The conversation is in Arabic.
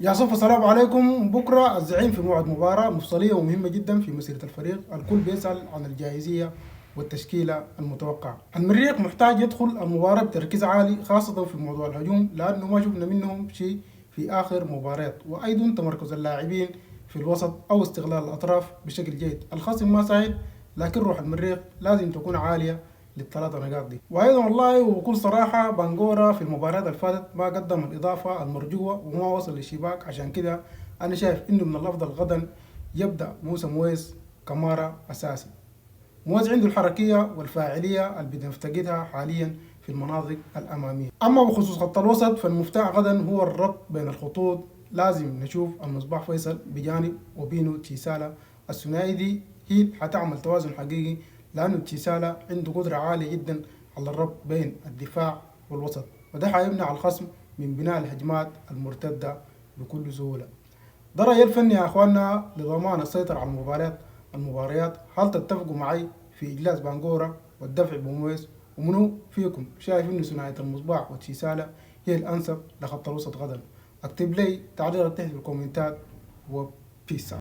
يا صف السلام عليكم. بكرة الزعيم في موعد مباراة مفصلية ومهمة جدا في مسيرة الفريق. الكل بيسأل عن الجاهزية والتشكيلة المتوقعة. المريخ محتاج يدخل المباراة بتركيز عالي، خاصة في موضوع الهجوم، لأنه ما شفنا منهم شيء في آخر مباريات. وأيضا تمركز اللاعبين في الوسط أو استغلال الأطراف بشكل جيد. الخصم ما سهل، لكن روح المريخ لازم تكون عالية للثلاثة نقاط دي. وايضا والله وبكل صراحه بانجورا في المباريات اللي فاتت ما قدم الاضافه المرجوه وما وصل للشباك. عشان كده انا شايف انه من الافضل غدا يبدا موسى مويس كمارا اساسي. مويس عنده الحركيه والفاعليه اللي بنفتقدها حاليا في المناطق الاماميه. اما بخصوص خط الوسط فالمفتاح غدا هو الربط بين الخطوط. لازم نشوف المصباح فيصل بجانب وبينو تشيسالا. الثنائي دي هي حتعمل توازن حقيقي، لأنه تشيسالا عنده قدرة عالية جدا على الربط بين الدفاع والوسط، وده حيمنع الخصم من بناء الهجمات المرتدة بكل سهولة. ده رأيي الفني يا أخواننا لضمان السيطرة على المباريات. هل تتفقوا معي في إجلاس بانجورا والدفع بمويس؟ ومنو فيكم شايف إنه ثنائية المصباح وتشيسالا هي الأنسب لخط الوسط غدا؟ اكتب لي تعليقك تحت في الكومنتات. وبيس.